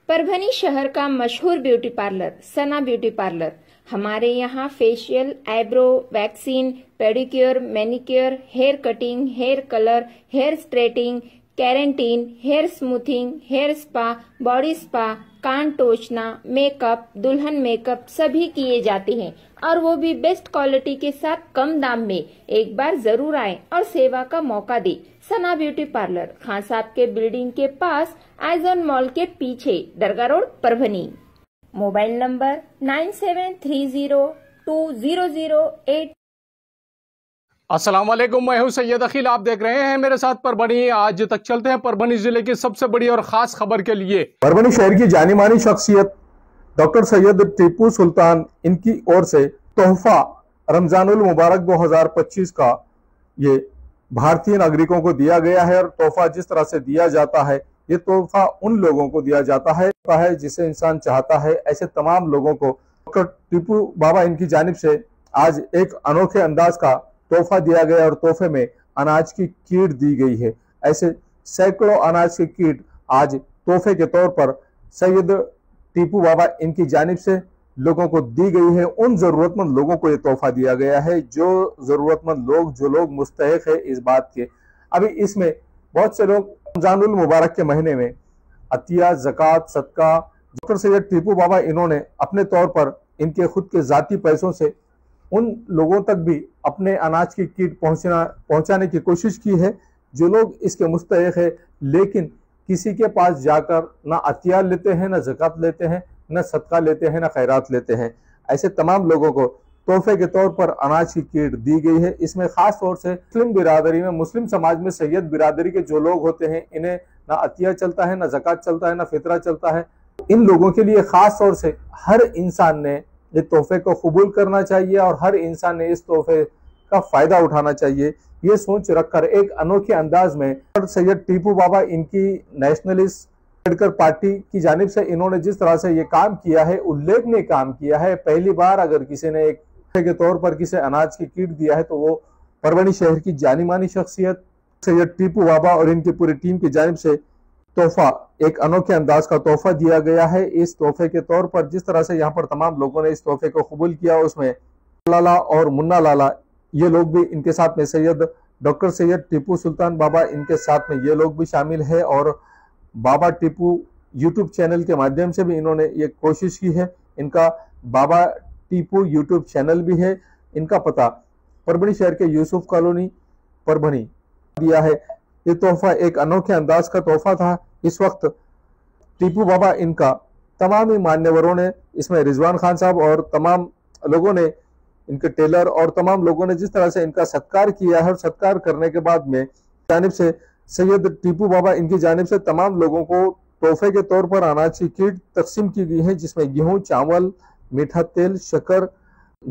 परभनी शहर का मशहूर beauty parlour Sana beauty parlour. हमारे यहाँ facial, eyebrow, waxing, pedicure, manicure, hair cutting, hair colour, hair straightening, keratin, hair smoothing, hair spa, body spa, कान टोचना, makeup, दुल्हन मेकअप सभी किए जाते हैं और वो भी बेस्ट क्वालिटी के साथ कम दाम में। एक बार जरूर आए और सेवा का मौका दे। सना ब्यूटी पार्लर, खान साहब के बिल्डिंग के पास, आइजॉन मॉल के पीछे, Dargah road, Parbhani. Mobile number 97302008। अस्सलाम वालेकुम, मैं हूं सैयद अखिल। आप देख रहे हैं मेरे साथ परभनी। आज तक चलते हैं परभनी जिले की सबसे बड़ी और खास खबर के लिए। परभनी शहर की जानी मानी शख्सियत डॉक्टर सैयद टीपू सुल्तान, इनकी ओर से तोहफा रमजानुल मुबारक 2025 का ये भारतीय नागरिकों को दिया गया है। और तोहफा जिस तरह से दिया जाता है, ये तोहफा उन लोगों को दिया जाता है जिसे इंसान चाहता है। ऐसे तमाम लोगों को डॉक्टर टीपू बाबा इनकी जानिब से आज एक अनोखे अंदाज का तोहफा दिया गया और तोहफे में अनाज की कीट दी गई है। ऐसे सैकड़ों अनाज की कीट आज तोहफे के तौर पर सैयद टीपू बाबा इनकी जानिब से लोगों को दी गई है। उन जरूरतमंद लोगों को यह तोहफा दिया गया है जो जरूरतमंद लोग, जो लोग मुस्तहिक है इस बात के। अभी इसमें बहुत से लोग रमजानुल मुबारक के महीने में अतिया, ज़कात, सदका, डॉक्टर सैयद टीपू बाबा इन्होंने अपने तौर पर इनके खुद के जाती पैसों से उन लोगों तक भी अपने अनाज की कीट पहुंचाने की कोशिश की है जो लोग इसके मुस्तहिक है, लेकिन किसी के पास जाकर ना अतिया लेते हैं, ना ज़कात लेते हैं, न सदका लेते हैं, न खैरात लेते हैं। ऐसे तमाम लोगों को तोहफे के तौर पर अनाज की कीट दी गई है। इसमें खास तौर से मुस्लिम बिरादरी में, मुस्लिम समाज में सैयद बिरादरी के जो लोग होते हैं, इन्हें ना अतिया चलता है, ना ज़कात चलता है, ना फितरा चलता है। इन लोगों के लिए खास तौर से हर इंसान ने ये तोहफे को कबूल करना चाहिए और हर इंसान ने इस तोहफे का फायदा उठाना चाहिए। ये सोच रखकर एक अनोखे अंदाज में सैयद टीपू बाबा इनकी नेशनलिस्ट अम्बेडकर पार्टी की जानिब से इन्होंने जिस तरह से ये काम किया है, उल्लेखनीय काम किया है। पहली बार अगर किसी ने एक के तौर पर किसी अनाज की कीट दिया है तो वो परभनी शहर की जानी मानी शख्सियत सैयद टीपू बाबा और इनकी पूरी टीम की जानिब से तोहफा, एक अनोखे अंदाज का तोहफा दिया गया है। इस तोहफे के तौर पर जिस तरह से यहाँ पर तमाम लोगों ने इस तोहफे को कबूल किया, उसमें लाला और मुन्ना लाला ये लोग भी इनके साथ में, सैयद डॉक्टर सैयद टीपू सुल्तान बाबा इनके साथ में ये लोग भी शामिल है और बाबा टीपू यूट्यूब चैनल के माध्यम से भी इन्होंने ये कोशिश की है। इनका बाबा टीपू यूट्यूब चैनल भी है। इनका पता परभनी शहर के यूसुफ कॉलोनी, परभनी दिया है। ये तोहफा एक अनोखे अंदाज का तोहफा था। इस वक्त टीपू बाबा इनका तमाम ही मान्यवरों ने, इसमें रिजवान खान साहब और तमाम लोगों ने, इनके टेलर और तमाम लोगों ने जिस तरह से इनका सत्कार किया है, और सत्कार करने के बाद में जानिब से सैयद टीपू बाबा इनकी जानिब से तमाम लोगों को तोहफे के तौर पर अनाज की कीट तकसीम की गई है, जिसमें गेहूं, चावल, मीठा तेल, शक्कर,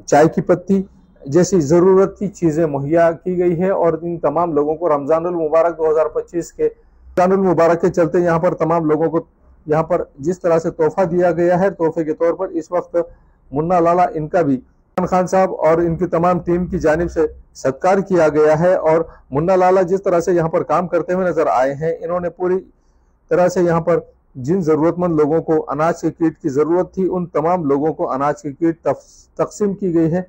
चाय की पत्ती जैसी जरूरत की चीजें मुहैया की गई है। और इन तमाम लोगों को रमजानुल मुबारक 2025 के रमजानुल मुबारक के चलते यहाँ पर तमाम लोगों को यहाँ पर जिस तरह से तोहफा दिया गया है, तोहफे के तौर पर इस वक्त मुन्ना लाला इनका भी खान साहब और इनकी तमाम टीम की जानिब से सत्कार किया गया है। और मुन्ना लाला जिस तरह से यहाँ पर काम करते हुए नजर आए हैं, इन्होंने पूरी तरह से यहाँ पर जिन जरूरतमंद लोगों को अनाज की कीट की जरूरत थी, उन तमाम लोगों को अनाज की कीट तकसीम की गई है।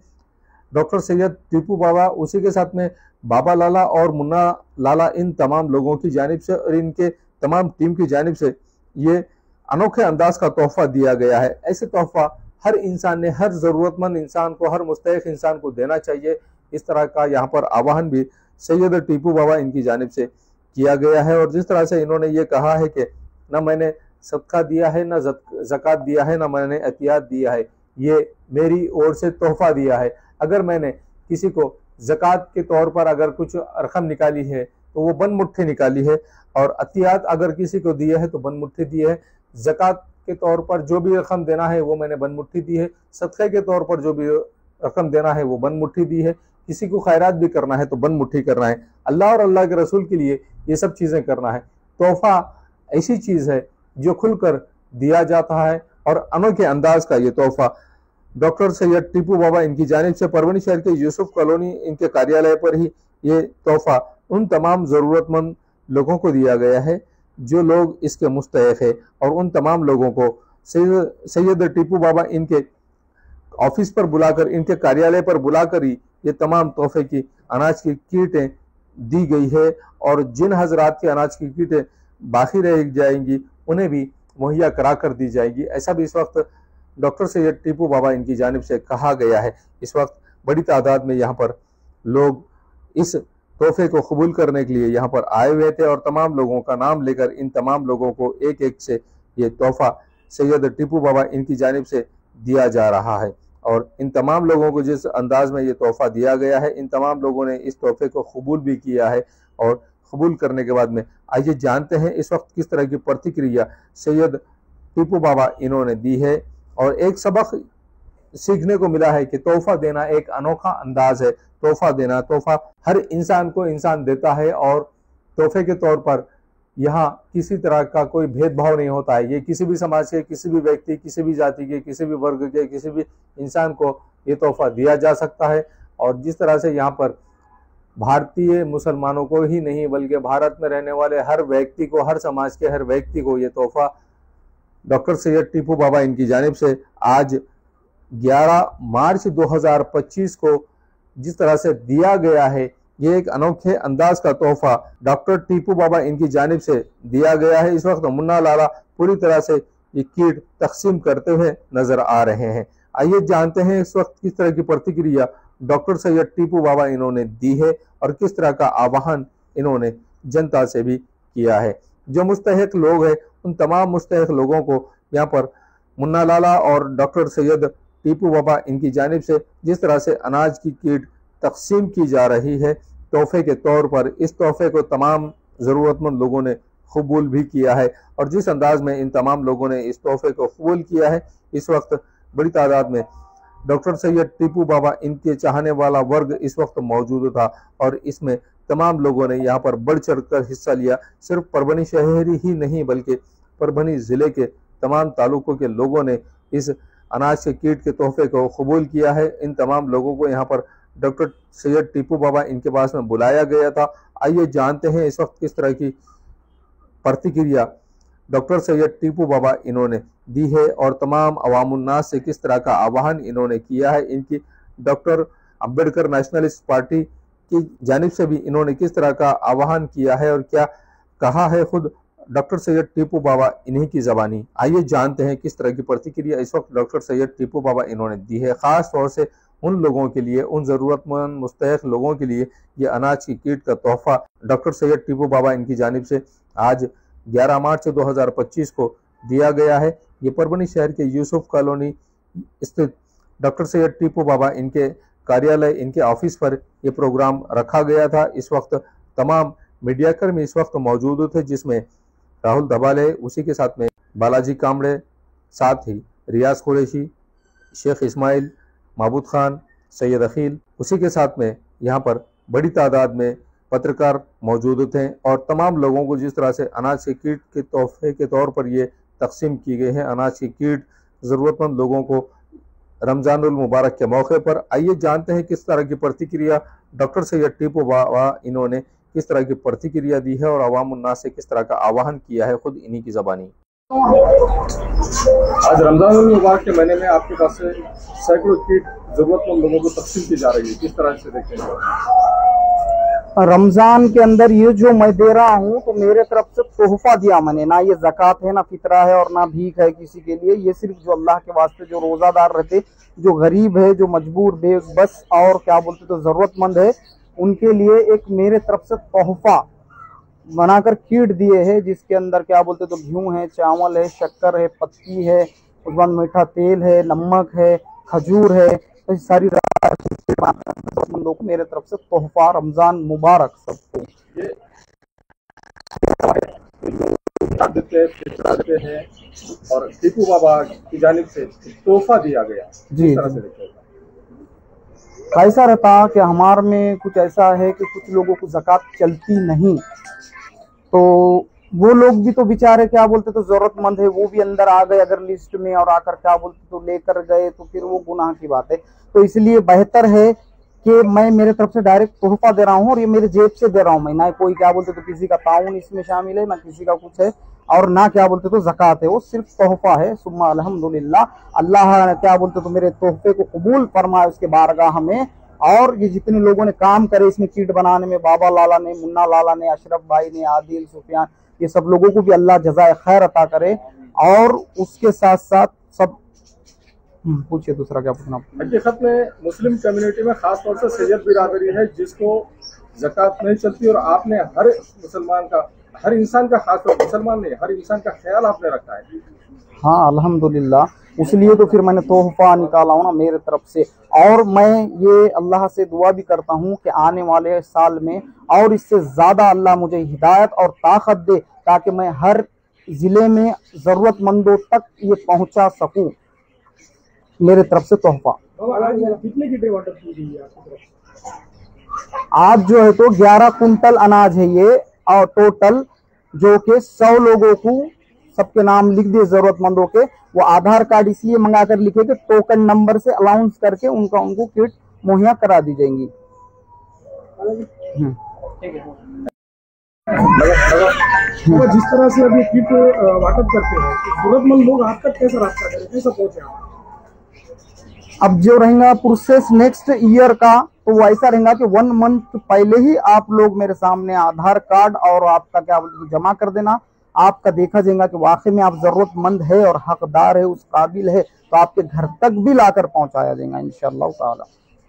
डॉक्टर सैयद टीपू बाबा, उसी के साथ में बाबा लाला और मुन्ना लाला, इन तमाम लोगों की जानिब से और इनके तमाम टीम की जानिब से ये अनोखे अंदाज का तोहफा दिया गया है। ऐसे तोहफा हर इंसान ने, हर जरूरतमंद इंसान को, हर मुस्तहिक इंसान को देना चाहिए। इस तरह का यहाँ पर आह्वान भी सैयद टीपू बाबा इनकी जानिब से किया गया है। और जिस तरह से इन्होंने ये कहा है कि न मैंने सदका दिया है, न ज़कात दिया है, न मैंने एहतियात दिया है, ये मेरी ओर से तोहफा दिया है। अगर मैंने किसी को ज़कात के तौर पर अगर कुछ रकम निकाली है तो वो बन मुट्ठी निकाली है, और अतियात अगर किसी को दिए है तो बन मुट्ठी दी है। ज़कात के तौर पर जो भी रकम देना है वो मैंने बन मुट्ठी दी है। सदक़े के तौर पर जो भी रकम देना है वो बन मुट्ठी दी है। किसी को खैरात भी करना है तो बन मुट्ठी करना है। अल्लाह और अल्लाह के रसूल के लिए ये सब चीज़ें करना है। तोहफा ऐसी चीज़ है जो खुलकर दिया जाता है और अनोखे अंदाज का ये तोहफा डॉक्टर सैयद टीपू बाबा इनकी जानिब से परभनी शहर के यूसुफ कॉलोनी इनके कार्यालय पर ही ये तोहफा उन तमाम ज़रूरतमंद लोगों को दिया गया है जो लोग इसके मुस्तहिक है और उन तमाम लोगों को सैयद टीपू बाबा इनके ऑफिस पर बुलाकर, इनके कार्यालय पर बुलाकर ही ये तमाम तोहफे की अनाज की कीटें दी गई है। और जिन हजरात की अनाज की कीटें बाकी रह जाएंगी उन्हें भी मुहैया करा कर दी जाएगी, ऐसा भी इस वक्त डॉक्टर सैयद टीपू बाबा इनकी जानिब से कहा गया है। इस वक्त बड़ी तादाद में यहाँ पर लोग इस तोहफे को कबूल करने के लिए यहाँ पर आए हुए थे और तमाम लोगों का नाम लेकर इन तमाम लोगों को एक एक से ये तोहफा सैयद टीपू बाबा इनकी जानिब से दिया जा रहा है। और इन तमाम लोगों को जिस अंदाज में ये तोहफा दिया गया है, इन तमाम लोगों ने इस तोहफे को कबूल भी किया है। और कबूल करने के बाद में आइए जानते हैं इस वक्त किस तरह की प्रतिक्रिया सैयद टीपू बाबा इन्होंने दी है। और एक सबक सीखने को मिला है कि तोहफा देना एक अनोखा अंदाज है। तोहफा देना, तोहफा हर इंसान को इंसान देता है और तोहफे के तौर पर यहाँ किसी तरह का कोई भेदभाव नहीं होता है। ये किसी भी समाज के, किसी भी व्यक्ति, किसी भी जाति के, किसी भी वर्ग के, किसी भी इंसान को ये तोहफा दिया जा सकता है। और जिस तरह से यहाँ पर भारतीय मुसलमानों को ही नहीं बल्कि भारत में रहने वाले हर व्यक्ति को, हर समाज के हर व्यक्ति को ये तोहफा डॉक्टर सैयद टीपू बाबा इनकी जानिब से आज 11 मार्च 2025 को जिस तरह से दिया गया है, ये एक अनोखे अंदाज का तोहफा डॉक्टर टीपू बाबा इनकी जानिब से दिया गया है। इस वक्त मुन्ना लाला पूरी तरह से ये किट तकसीम करते हुए नजर आ रहे हैं। आइए जानते हैं इस वक्त किस तरह की प्रतिक्रिया डॉक्टर सैयद टीपू बाबा इन्होंने दी है और किस तरह का आह्वान इन्होंने जनता से भी किया है। जो मुस्तहिक लोग हैं उन तमाम मुस्तहिक लोगों को यहाँ पर मुन्ना लाला और डॉक्टर सैयद टीपू बाबा इनकी जानिब से जिस तरह से अनाज की किट तकसीम की जा रही है तोहफे के तौर पर, इस तोहफे को तमाम ज़रूरतमंद लोगों ने कबूल भी किया है। और जिस अंदाज में इन तमाम लोगों ने इस तोहफे को कबूल किया है, इस वक्त बड़ी तादाद में डॉक्टर सैयद टीपू बाबा इनके चाहने वाला वर्ग इस वक्त मौजूद था और इसमें तमाम लोगों ने यहाँ पर बढ़ चढ़ कर हिस्सा लिया। सिर्फ परभनी शहरी ही नहीं बल्कि परभनी ज़िले के तमाम तालुकों के लोगों ने इस अनाज के किट के तोहफे को कबूल किया है। इन तमाम लोगों को यहाँ पर डॉक्टर सैयद टीपू बाबा इनके पास में बुलाया गया था। आइए जानते हैं इस वक्त किस तरह की प्रतिक्रिया डॉक्टर सैयद टीपू बाबा इन्होंने दी है और तमाम अवामुन्नास से किस तरह का आह्वान इन्होंने किया है। इनकी डॉक्टर अम्बेडकर नेशनलिस्ट पार्टी की जानिब से भी इन्होंने किस तरह का आह्वान किया है और क्या कहा है खुद डॉक्टर सैयद टीपू बाबा इन्हीं की ज़बानी। आइए जानते हैं किस तरह की प्रतिक्रिया इस वक्त डॉक्टर सैयद टीपू बाबा इन्होंने दी है। ख़ास तौर से उन लोगों के लिए, उन ज़रूरतमंद मुस्तहिक लोगों के लिए ये अनाज की किट का तोहफा डॉक्टर सैयद टीपू बाबा इनकी जानिब से आज 11 मार्च 2025 को दिया गया है। ये परभनी शहर के यूसुफ कॉलोनी स्थित डॉक्टर सैयद टीपू बाबा इनके कार्यालय, इनके ऑफिस पर ये प्रोग्राम रखा गया था। इस वक्त तमाम मीडियाकर्मी इस वक्त मौजूद थे, जिसमें राहुल दबाले, उसी के साथ में बालाजी कामड़े, साथ ही रियाज कुरैशी, शेख इस्माइल, महबूद खान, सैयद अखील, उसी के साथ में यहाँ पर बड़ी तादाद में पत्रकार मौजूद थे। और तमाम लोगों को जिस तरह से अनाज की किट के तोहफे के तौर पर ये तकसीम की गई है, अनाज की किट ज़रूरतमंद लोगों को रमज़ानुल मुबारक के मौके पर, आइए जानते हैं किस तरह की प्रतिक्रिया डॉक्टर सैयद टीपू बाबा इन्होंने किस तरह की प्रतिक्रिया दी है और अवाम उन्नास से किस तरह का आह्वान किया है खुद इन्हीं की ज़बानी। आज रमज़ानुल मुबारक के महीने में आपके पास से सैकड़ों किट ज़रूरतमंद लोगों को तकसीम की जा रही है, किस तरह से देखते हैं? रमजान के अंदर ये जो मैं दे रहा हूँ तो मेरे तरफ से तोहफा दिया मैंने, ना ये ज़कात है, ना फितरा है और ना भीख है किसी के लिए। ये सिर्फ जो अल्लाह के वास्ते जो रोज़ादार रहते, जो गरीब है, जो मजबूर बेबस और क्या बोलते तो ज़रूरतमंद है, उनके लिए एक मेरे तरफ से तोहफा बनाकर किट दिए है, जिसके अंदर क्या बोलते तो गेहूँ है, चावल है, शक्कर है, पत्ती है, उसके बाद मीठा तेल है, नमक है, खजूर है। तो सारी लोगों को मेरे तरफ से तोहफा रमजान मुबारक सबको। देते हैं और टीपू बाबा की जानिब से तोहफा दिया गया जी। कैसा रहता कि हमारे में कुछ ऐसा है कि कुछ लोगों को ज़कात चलती नहीं, तो वो लोग भी तो बेचारे क्या बोलते तो जरूरतमंद है, वो भी अंदर आ गए अगर लिस्ट में और आकर क्या बोलते तो लेकर गए तो फिर वो गुनाह की बात है। तो इसलिए बेहतर है कि मैं मेरे तरफ से डायरेक्ट तोहफा दे रहा हूँ और ये मेरे जेब से दे रहा हूँ मैं, ना कोई क्या बोलते तो किसी का ताउन इसमें शामिल है, ना किसी का कुछ है, और ना क्या बोलते तो ज़कात है, वो सिर्फ तोहफा है। सुम्मा अल्हम्दुलिल्लाह, अल्लाह क्या बोलते तो मेरे तोहफे को कबूल फरमाए उसके बारगाह में। और ये जितने लोगों ने काम करे इसमें किट बनाने में, बाबा लाला ने, मुन्ना लाला ने, अशरफ भाई ने, आदिल, सुफियान, ये सब लोगों को भी अल्लाह जज़ाए खैर अता करे। और उसके साथ साथ सब पूछिए दूसरा क्या पूछना। हकीकत में मुस्लिम कम्युनिटी में खास तौर से सैयद बिरादरी है जिसको ज़कात नहीं चलती, और आपने हर मुसलमान का, हर इंसान का, खास तौर मुसलमान नहीं हर इंसान का ख्याल आपने रखा है। हाँ अल्हम्दुलिल्लाह, इसलिए तो फिर मैंने तोहफा निकाला हूँ ना मेरे तरफ से। और मैं ये अल्लाह से दुआ भी करता हूँ कि आने वाले साल में और इससे ज़्यादा अल्लाह मुझे हिदायत और ताकत दे ताकि मैं हर ज़िले में ज़रूरतमंदों तक ये पहुँचा सकूँ। मेरे तरफ से तोहफा कितने की ऑर्डर की गई है आपकी तरफ? आज जो है तो 11 कुंटल अनाज है ये, और टोटल जो कि 100 लोगों को सबके नाम लिख दिए जरूरतमंदों के। वो आधार कार्ड इसलिए मंगा कर लिखे कि टोकन नंबर से अलाउंस करके उनको किट मुहैया करा दी जाएंगी। जिस तरह से अभी किट वाटप करते हैं तो जरूरतमंद लोग आप तक कैसे रास्ता करें, कैसे पहुंचे आप? अब जो रहेगा प्रोसेस नेक्स्ट ईयर का, तो वो ऐसा रहेगा कि 1 मंथ पहले ही आप लोग मेरे सामने आधार कार्ड और आपका क्या बोलते जमा कर देना। आपका देखा जाएगा कि वाकई में आप जरूरतमंद है और हकदार है, उस काबिल है, तो आपके घर तक भी लाकर पहुंचाया जाएगा इंशाअल्लाह ताला।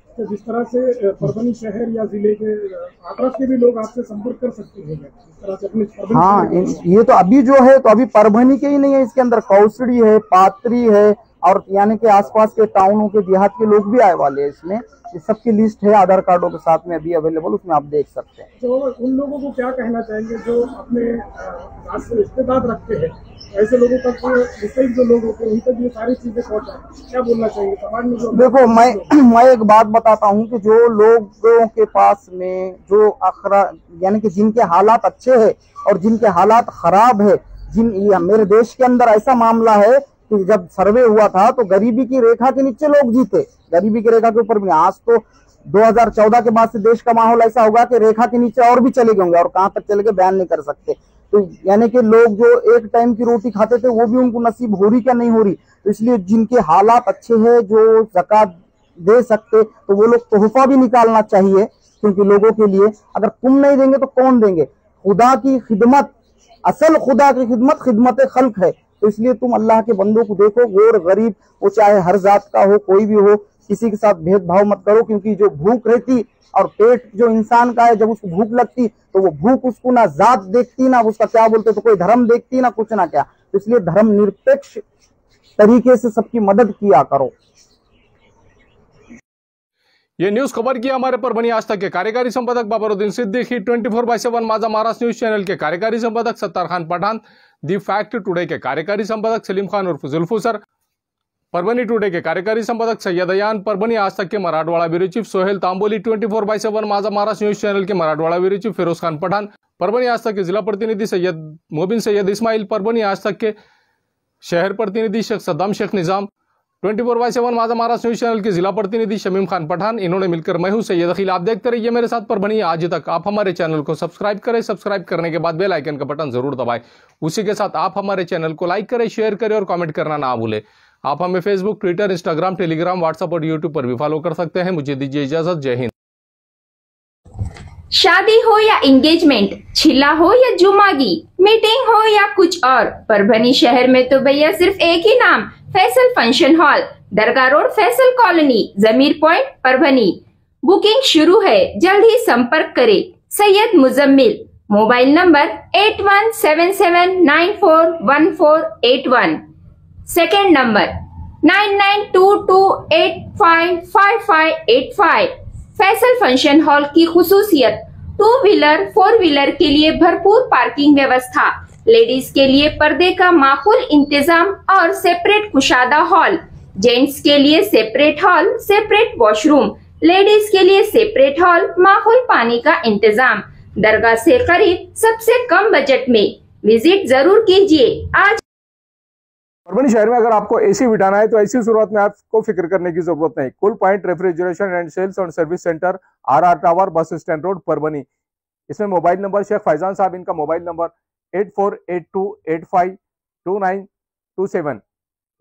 तो जिस तरह से परभनी शहर या जिले के आसपास के भी लोग आपसे संपर्क कर सकते हैं इस तरह से अपने। हाँ, ये तो अभी जो है तो अभी परभनी के ही नहीं है, इसके अंदर कौसड़ी है, पात्री है, और यानी कि आसपास के टाउनों के देहात के लोग भी आए वाले हैं इसमें। इस सब की लिस्ट है आधार कार्डों के साथ में अभी अवेलेबल, उसमें आप देख सकते हैं। तो उन लोगों को क्या कहना चाहेंगे जो अपने रिश्तेदार रखते हैं, ऐसे लोगों तक मुस्तैद जो लोग होते हैं उन तक ये सारी चीजें पहुंचाएं, क्या बोलना चाहिए समाज में? जो देखो मैं एक बात बताता हूँ कि जो लोगों के पास में जो अखरा यानी कि जिनके हालात अच्छे है और जिनके हालात खराब है, मेरे देश के अंदर ऐसा मामला है कि जब सर्वे हुआ था तो गरीबी की रेखा के नीचे लोग जीते, गरीबी की रेखा के ऊपर भी। आज तो 2014 के बाद से देश का माहौल ऐसा होगा कि रेखा के नीचे और भी चले गए होंगे, और कहां तक चले गए बयान नहीं कर सकते। तो यानी कि लोग जो एक टाइम की रोटी खाते थे वो भी उनको नसीब हो रही क्या नहीं हो रही। तो इसलिए जिनके हालात अच्छे हैं, जो ज़कात दे सकते, तो वो लोग तोहफा भी निकालना चाहिए, क्योंकि लोगों के लिए अगर तुम नहीं देंगे तो कौन देंगे। खुदा की खिदमत, असल खुदा की खिदमत खिदमत खल्क है। तो इसलिए तुम अल्लाह के बंदों को देखो, गोर गरीब, वो चाहे हर जात का हो, कोई भी हो, किसी के साथ भेदभाव मत करो। क्योंकि जो भूख रहती और पेट जो इंसान का है, जब उसको भूख लगती तो वो भूख उसको ना जात देखती, ना उसका क्या बोलते तो कोई धर्म देखती, ना कुछ ना क्या। तो इसलिए धर्म निरपेक्ष तरीके से सबकी मदद किया करो। ये न्यूज खबर किया हमारे परभनी आज तक के कार्यकारी संपादक बाबरुद्दीन सिद्दीकी, 24/7 माझा महाराष्ट्र न्यूज चैनल के कार्यकारी संपादक Sattar Khan Pathan, the fact today के कार्यकारी संपादक सलीम खान उर्फ जुल्फुसर, परभनी टुडे के कार्यकारी संपादक सैयद अयान, परभनी आज तक के मराठवाड़ा ब्यूरो चीफ सोहेल तांबोली, 24/7 माझा महाराष्ट्र न्यूज चैनल के मराठवाड़ा ब्यूरो चीफ फिरोज खान पठान, परभनी आज तक के जिला प्रतिनिधि सैयद मोबिन सैयद इस्माइल, परभनी आज तक के शहर प्रतिनिधि शेख सद्दाम शेख निजाम, 24/7 माझा महाराष्ट्र न्यूज चैनल के जिला प्रतिनिधि शमीम खान पठान। इन्होंने मिलकर मैं हूं सैयद अखिल। आप देखते रहिए मेरे साथ परभनी आज तक। आप हमारे चैनल को सब्सक्राइब करें, सब्सक्राइब करने के बाद बेल आइकन का बटन जरूर दबाएं। उसी के साथ आप हमारे चैनल को लाइक करें, शेयर करें और कमेंट करना ना भूलें। आप हमें Facebook, Twitter, Instagram, Telegram, WhatsApp और यूट्यूब पर भी फॉलो कर सकते हैं। मुझे दीजिए इजाजत। जय हिंद। शादी हो या एंगेजमेंट, छिला हो या जुमागी, मीटिंग हो या कुछ और, परभनी शहर में तो भैया सिर्फ एक ही नाम, फैसल फंक्शन हॉल, दरगाह रोड, फैसल कॉलोनी, जमीर पॉइंट, परभनी। बुकिंग शुरू है, जल्द ही संपर्क करें। Syed Muzammil, mobile number 8177941481, second number 9922855585। Faisal function hall की खुसूसियत, 2 व्हीलर 4 व्हीलर के लिए भरपूर पार्किंग व्यवस्था, लेडीज के लिए पर्दे का माकूल इंतजाम और सेपरेट कुशादा हॉल, जेंट्स के लिए separate hall, separate washroom, ladies के लिए सेपरेट हॉल, माकूल पानी का इंतजाम, दरगाह से करीब, सबसे कम बजट में। विजिट जरूर कीजिए। आज परभनी शहर में अगर आपको एसी बिठाना है तो ऐसी शुरुआत में आपको फिक्र करने की जरूरत नहीं। Cool point refrigeration and sales और service centre, RR tower, bus stand road, Parbhani. इसमें मोबाइल नंबर शेख फैजान साहब, इनका मोबाइल नंबर 8482852927।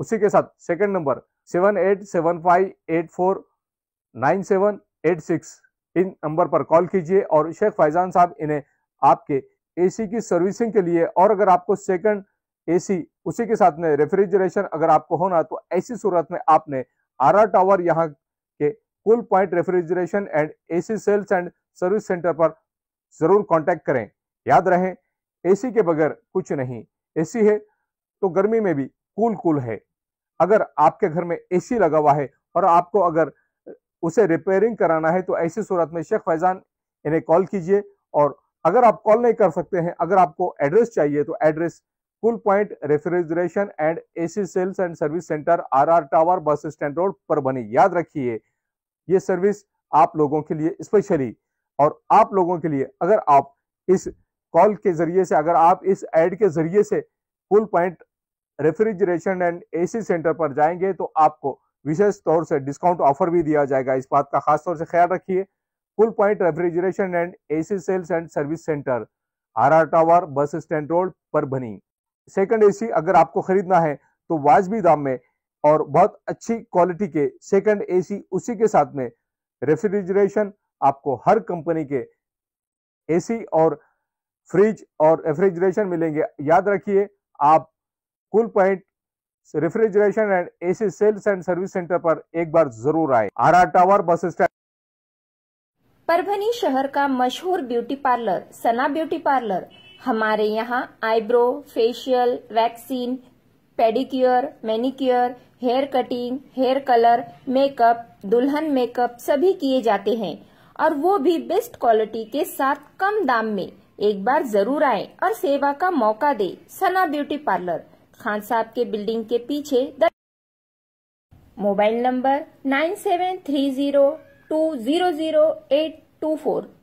उसी के साथ सेकंड नंबर 7875849786। इन नंबर पर कॉल कीजिए और शेख फैजान साहब इन्हें आपके एसी की सर्विसिंग के लिए, और अगर आपको सेकंड एसी उसी के साथ में रेफ्रिजरेशन अगर आपको होना तो ऐसी सूरत में आपने RR टावर यहाँ के cool point refrigeration and AC sales and service centre पर जरूर कांटेक्ट करें। याद रहे, एसी के बगैर कुछ नहीं। एसी है तो गर्मी में भी कूल है। अगर आपके घर में एसी लगा हुआ है और आपको अगर उसे रिपेयरिंग कराना है तो ऐसी सूरत में शेख फैजान इन्हें कॉल कीजिए। और अगर आप कॉल नहीं कर सकते हैं, अगर आपको एड्रेस चाहिए तो address cool point refrigeration and AC sales and service centre, RR tower, bus stand road, Parbhani. याद रखिए, ये सर्विस आप लोगों के लिए स्पेशली, और आप लोगों के लिए अगर आप इस कॉल के जरिए से, अगर आप इस ऐड के जरिए से cool point refrigeration and AC centre पर जाएंगे तो आपको विशेष तौर से डिस्काउंट ऑफर भी दिया जाएगा। इस बात का खास तौर से ख्याल रखिए। Cool point refrigeration and AC sales and service centre, RR tower, bus stand road, Parbhani. Second AC अगर आपको खरीदना है तो वाजबी दाम में और बहुत अच्छी क्वालिटी के सेकंड एसी, उसी के साथ में रेफ्रिजरेशन, आपको हर कंपनी के एसी और फ्रिज और रेफ्रिजरेशन मिलेंगे। याद रखिए, आप cool point refrigeration and AC sales and service centre पर एक बार जरूर आए। RR tower, bus stand. Parbhani शहर का मशहूर beauty parlour Sana beauty parlour. हमारे यहाँ eyebrow, facial, waxing, pedicure, manicure, hair cutting, hair colour, makeup, दुल्हन मेकअप सभी किए जाते हैं, और वो भी बेस्ट क्वालिटी के साथ कम दाम में। एक बार जरूर आए और सेवा का मौका दे। सना ब्यूटी पार्लर, खान साहब के बिल्डिंग के पीछे। Mobile number 9730200824।